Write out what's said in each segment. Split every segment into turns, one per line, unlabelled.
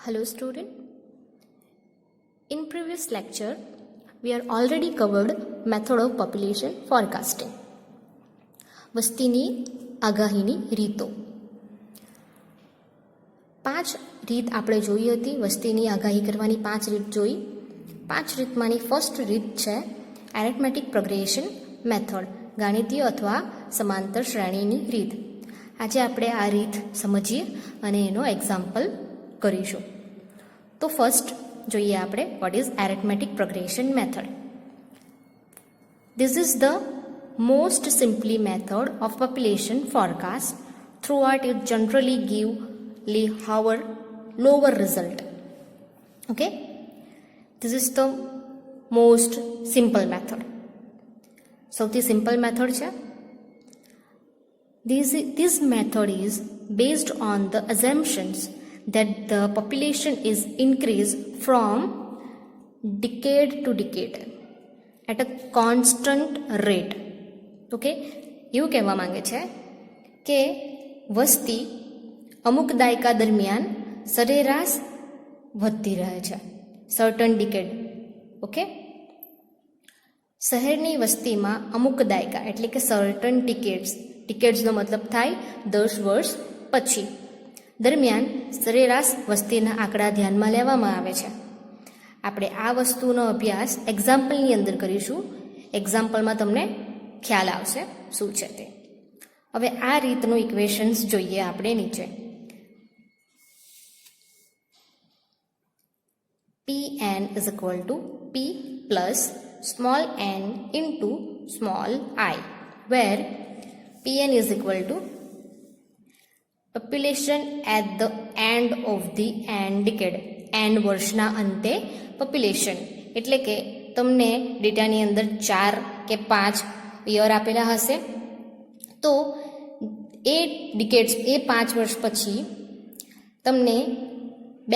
Hello student. In previous lecture, we are already covered method of population forecasting. વસ્તીની આગાહીની રીતો. 5 રીત આપણે જોઈ હતી. વસ્તીની આગાહી કરવાની 5 રીત જોઈ. 5 રીતમાંની ફર્સ્ટ રીત છે એરિથમેટિક પ્રોગ્રેશન મેથડ, ગાણિતીય અથવા સમાંતર શ્રેણીની રીત. આજે આપણે આ રીત સમજીએ અને એનો એક્ઝામ્પલ કરીશું. તો ફર્સ્ટ જોઈએ આપણે what is arithmetic progression method. This is the most simply method of population forecast. Throughout it generally give lower result. Okay, this is the most simple method. સૌથી સિમ્પલ મેથડ છે. This method is based on the assumptions that the population is increased from decade to decade at a constant rate. Okay, એવું કહેવા માંગે છે કે વસ્તી અમુક દાયકા દરમિયાન સરેરાશ વધતી રહે છે, સર્ટન ડિકેડ. ઓકે, શહેરની વસ્તીમાં અમુક દાયકા એટલે કે સર્ટન ડિકેડ્સનો મતલબ થાય 10 વર્ષ પછી દરમિયાન સરેરાશ વસ્તીના આંકડા ધ્યાનમાં લેવામાં આવે છે. આપણે આ વસ્તુનો અભ્યાસ એક્ઝામ્પલની અંદર કરીશું. એક્ઝામ્પલમાં તમને ખ્યાલ આવશે શું છે તે. હવે આ રીતનું ઇક્વેશન્સ જોઈએ આપણે નીચે. Pn is equal to P plus small n into small I, where Pn is equal to population at the end of the n decade. n વર્ષના અંતે પોપ્યુલેશન એટલે કે તમને ડેટાની અંદર 4 કે 5 યર આપેલા હશે, તો એ ડિકેડ્સ એ 5 વર્ષ પછી તમને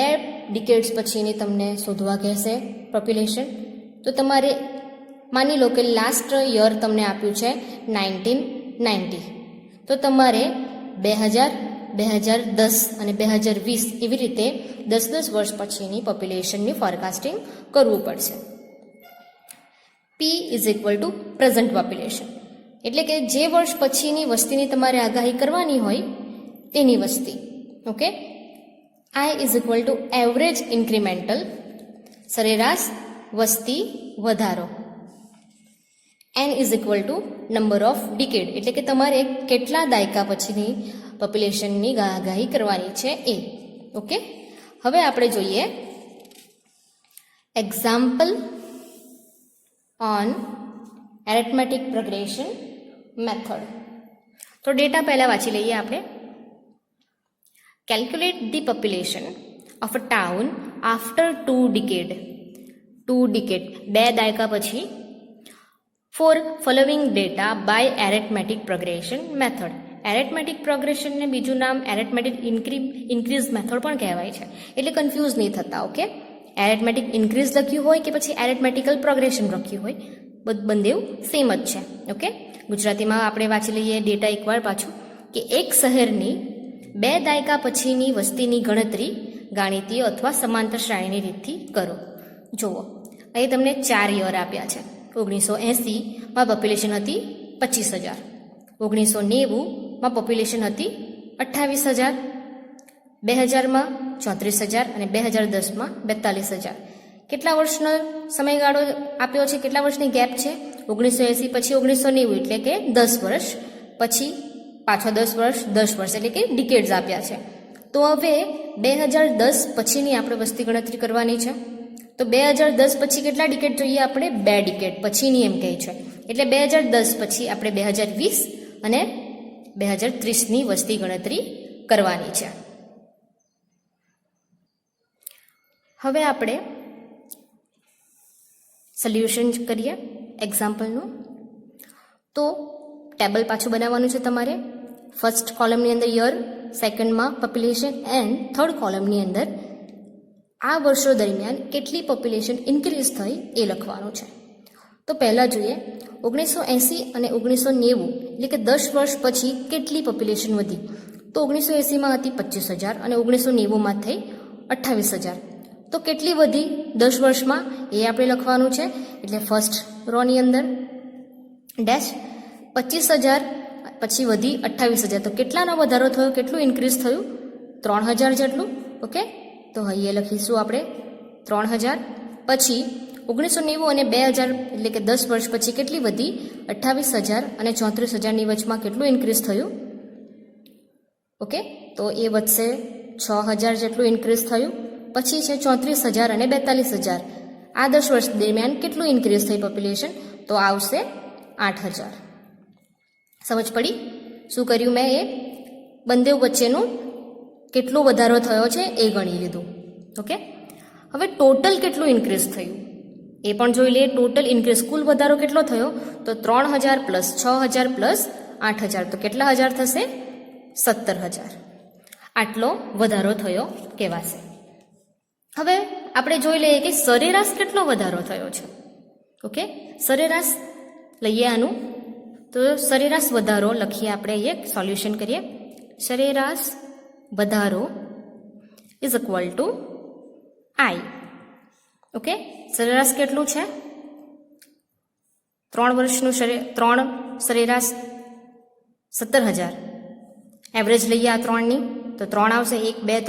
2 ડિકેડ્સ પછીની તમને શોધવા કહેશે પોપ્યુલેશન. તો તમારે માની લો કે લાસ્ટ યર તમને આપ્યું છે 1990, તો તમારે 2000, 2010 અને 2020 એવી રીતે 10 વર્ષ પછીની પોપ્યુલેશનની ફોરકાસ્ટિંગ કરવું પડશે. P is equal to present population એટલે કે જે વર્ષ પછીની વસ્તીની તમારે આગાહી કરવાની હોય તેની વસ્તી. Okay, I is equal two average incremental, સરેરાશ વસ્તી વધારો. N is equal two number of decade એટલે કે તમારે કેટલા દાયકા પછીની પોપ્યુલેશનની આગાહી કરવાની છે એ. ઓકે, હવે આપણે જોઈએ example on arithmetic progression method. તો ડેટા પહેલાં વાંચી લઈએ આપણે. Calculate the population of a town after 2 decade, 2 દાયકા પછી, for following data by arithmetic progression method. Arithmetic પ્રોગ્રેશનને બીજું નામ એરિથમેટિક ઇન્ક્રીઝ મેથડ પણ કહેવાય છે, એટલે કન્ફ્યુઝ નહીં થતા. ઓકે, એરિથમેટિક ઇન્ક્રીઝ લખ્યું હોય કે પછી એરિથમેટિકલ પ્રોગ્રેશન લખ્યું હોય, બંનેવ સેમ જ છે. ઓકે, ગુજરાતીમાં આપણે વાંચી લઈએ ડેટા એકવાર પાછું કે એક શહેરની 2 દાયકા પછીની વસ્તીની ગણતરી ગાણિતીય અથવા સમાંતર શ્રેણીની રીતથી કરો. જુઓ, અહીં તમને 4 યર આપ્યા છે. 1980માં પોપ્યુલેશન હતી 25,000, 1990માં પોપ્યુલેશન હતી 28,000, 2000માં 34,000 અને 2010માં 42,000. કેટલા વર્ષનો સમયગાળો આપ્યો છે, કેટલા વર્ષની ગેપ છે? 1980 પછી 1990 એટલે કે 10 વર્ષ પછી પાછો 10 વર્ષ એટલે કે ડિકેડ્સ આપ્યા છે. તો હવે 2010 પછીની આપણે વસ્તી ગણતરી કરવાની છે. તો 2010 પછી કેટલા ડિકેડ જોઈએ આપણે? 2 ડિકેડ પછીની એમ કહે છે. એટલે 2010 પછી આપણે 2020 અને 2030ની વસ્તી ગણતરી કરવાની છે. હવે આપણે સોલ્યુશન કરીએ એક્ઝામ્પલનું. તો ટેબલ પાછું બનાવવાનું છે તમારે. ફર્સ્ટ કોલમની અંદર યર, સેકન્ડમાં પોપ્યુલેશન એન્ડ થર્ડ કોલમની અંદર આ વર્ષો દરમિયાન કેટલી પોપ્યુલેશન ઇન્ક્રીઝ થઈ એ લખવાનું છે. તો પહેલાં જોઈએ 1980 અને 1990 એટલે કે 10 વર્ષ પછી કેટલી પોપ્યુલેશન વધી. તો 1980માં હતી 25,000 અને 1990માં થઈ 28,000. તો કેટલી વધી 10 વર્ષમાં એ આપણે લખવાનું છે. એટલે ફર્સ્ટ રોની અંદર ડેશ 25,000 પછી વધી 28,000. તો કેટલાનો વધારો થયો, કેટલું ઇન્ક્રીઝ થયું? 3,000 જેટલું. ઓકે, તો અહીંયા લખીશું આપણે 3,000. પછી 1990 અને 2000 એટલે કે 10 વર્ષ પછી કેટલી વધી? 28,000 અને 34,000ની વચમાં કેટલું ઇન્ક્રીઝ થયું? ઓકે, તો એ વધશે 6,000 જેટલું ઇન્ક્રીઝ થયું. પછી છે 34,000 અને 42,000. આ 10 વર્ષ દરમિયાન કેટલું ઇન્ક્રીઝ થઈ પોપ્યુલેશન? તો આવશે 8,000. સમજ પડી? શું કર્યું મેં? એ બંને વચ્ચેનું કેટલો વધારો થયો છે એ ગણી લીધું. ઓકે, હવે ટોટલ કેટલું ઇન્ક્રીઝ થયું એ પણ જોઈ લઈએ. ટોટલ ઇન્ક્રીઝ કુલ વધારો કેટલો થયો? તો 3,000 પ્લસ 6,000 પ્લસ 8,000. તો કેટલા હજાર થશે? 17,000. આટલો વધારો થયો કહેવાશે. હવે આપણે જોઈ લઈએ કે સરેરાશ કેટલો વધારો થયો છે. ઓકે, સરેરાશ લઈએ આનું. તો સરેરાશ વધારો લખીએ આપણે, એક સોલ્યુશન કરીએ. સરેરાશ વધારો is equal two I. Okay, સરેરાશ કેટલું છે? 3 વર્ષનું સરેરાશ 17,000. એવરેજ લઈએ આ 3ની, તો 3 આવશે. 1 2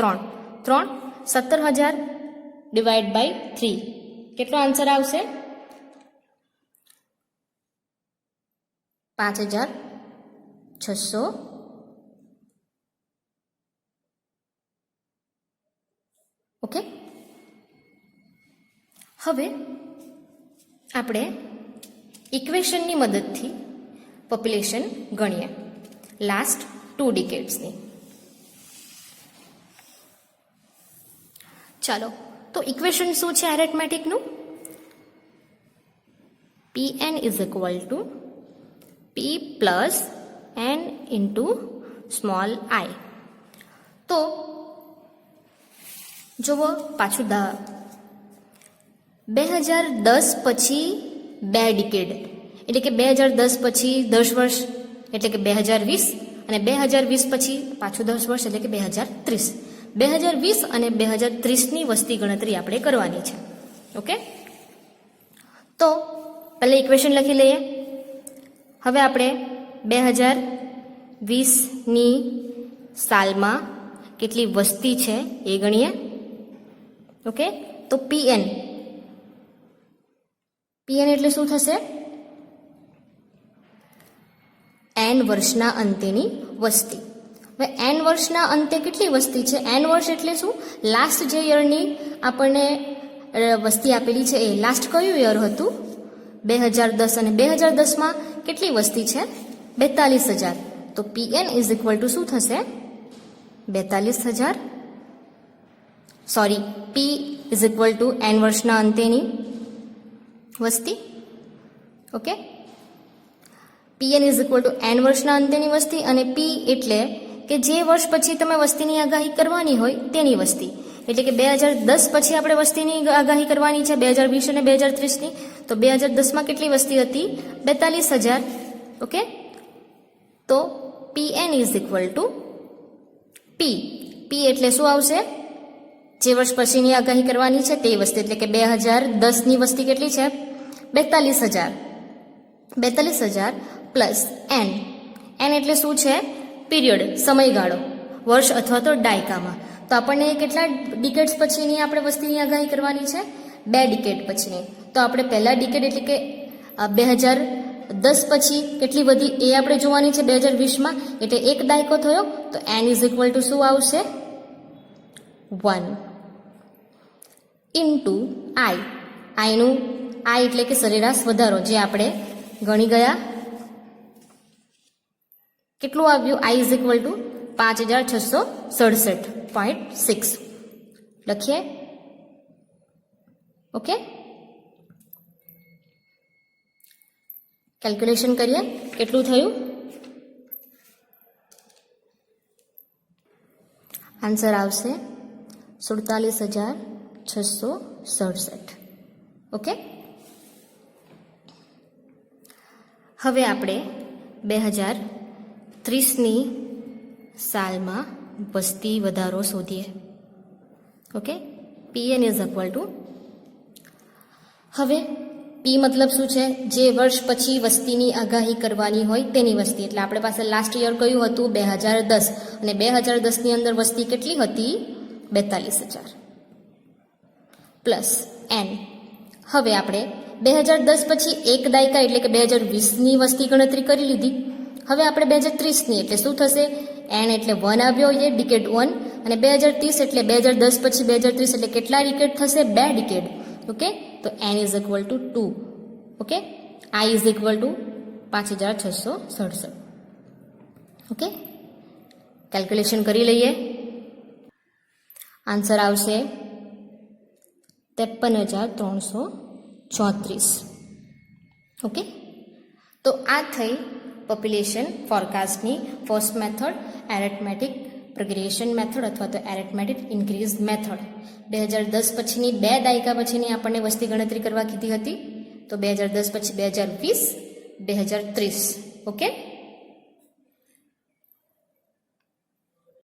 3 17,000 ડિવાઈડ બાય 3. કેટલો આન્સર આવશે? 5,600. ઓકે, હવે આપણે ઇક્વેશનની મદદથી પોપ્યુલેશન ગણીએ લાસ્ટ 2 ડિકેડ્સની. ચાલો, તો ઇક્વેશન શું છે એરિથમેટિકનું? Pn is equal to P plus N into small i. તો જુઓ પાછું 2010 પછી 2 ડિકેડ એટલે કે 2010 પછી 10 વર્ષ એટલે કે 2020 અને 2020 પછી પાછું 10 વર્ષ એટલે કે 2030. 2020 અને 2030ની વસ્તી ગણતરી આપણે કરવાની છે. ઓકે, તો પહેલા ઇક્વેશન લખી લઈએ. હવે આપણે 2020ની સાલમાં કેટલી વસ્તી છે એ ગણીએ. ઓકે, તો પીએન એટલે શું થશે? n વર્ષના અંતેની વસ્તી. હવે n વર્ષના અંતે કેટલી વસ્તી છે? n વર્ષ એટલે શું? લાસ્ટ જે યરની આપણને વસ્તી આપેલી છે એ લાસ્ટ કયું યર હતું? 2010. અને 2010માં કેટલી વસ્તી છે? 42,000. તો પીએન ઇઝ ઇક્વલ ટુ શું થશે? 42,000. Sorry, P is equal to n વર્ષના અંતેની વસ્તી. Okay, P N is equal to n વર્ષના અંતેની વસ્તી. અને પી એટલે કે જે વર્ષ પછી તમે વસ્તીની આગાહી કરવાની હોય તેની વસ્તી. એટલે કે 2010 પછી આપણે વસ્તીની આગાહી કરવાની છે, 2020 અને 2030ની. તો 2010માં કેટલી વસ્તી હતી? 42,000. ઓકે, તો પીએન ઇઝ ઇક્વલ ટુ પી એટલે શું આવશે? જે વર્ષ પછીની આગાહી કરવાની છે તે વસ્તી. એટલે કે 2010ની વસ્તી કેટલી છે? 42,000. 42,000 પ્લસ એન. એન એટલે શું છે? પીરિયડ, સમયગાળો, વર્ષ અથવા તો દાયકામાં. તો આપણને કેટલા ડિકેડ્સ પછીની આપણે વસ્તીની આગાહી કરવાની છે? 2 ડિકેડ પછીની. તો આપણે પહેલા ડિકેડ એટલે કે 2010 પછી કેટલી વધી એ આપણે જોવાની છે 2020માં. એટલે એક દાયકો થયો. તો એન ઇઝ ઇક્વલ ટુ શું આવશે? 1 ઇન્ટુ આઈ. આઈનું આઈ એટલે કે સરેરાશ વધારો જે આપણે ગણી ગયા. કેટલું આવ્યું? આઈ ઇઝ ઇક્વલ ટુ 5,667.6 લખીએ. ઓકે, કેલ્ક્યુલેશન કરીએ કેટલું થયું. આન્સર આવશે 47,667. ઓકે, હવે આપણે 2030ની સાલમાં વસ્તી વધારો શોધીએ. Okay, PN is equal two, હવે પી મતલબ શું છે? જે વર્ષ પછી વસ્તીની આગાહી કરવાની હોય તેની વસ્તી. એટલે આપણે પાસે લાસ્ટ યર કયું હતું? 2010, અને 2010ની અંદર વસ્તી કેટલી હતી? 42,000 પ્લસ એન. હવે આપણે 2010 પછી એક દાયકા એટલે કે 2020ની વસ્તી ગણતરી કરી લીધી. હવે આપણે 2030ની એટલે શું થશે? એન એટલે 1 આવ્યો, એ ડિકેડ 1, અને 2030 એટલે 2010 પછી 2030 એટલે કેટલા ડિકેડ થશે? 2 ડિકેડ. ઓકે, તો n is equal to 2. Okay, i is equal to 5667. Okay, calculation કરી લઈએ. આન્સર આવશે 53,334. ઓકે, તો આ થઈ પોપ્યુલેશન ફોરકાસ્ટની first method, arithmetic progression method અથવા તો એરેથમેટિક ઇન્ક્રીઝ મેથડ. 2010 પછીની 2 દાયકા પછીની આપણને વસ્તી ગણતરી કરવા કીધી હતી, તો 2010 પછી 2020, 2030. ઓકે.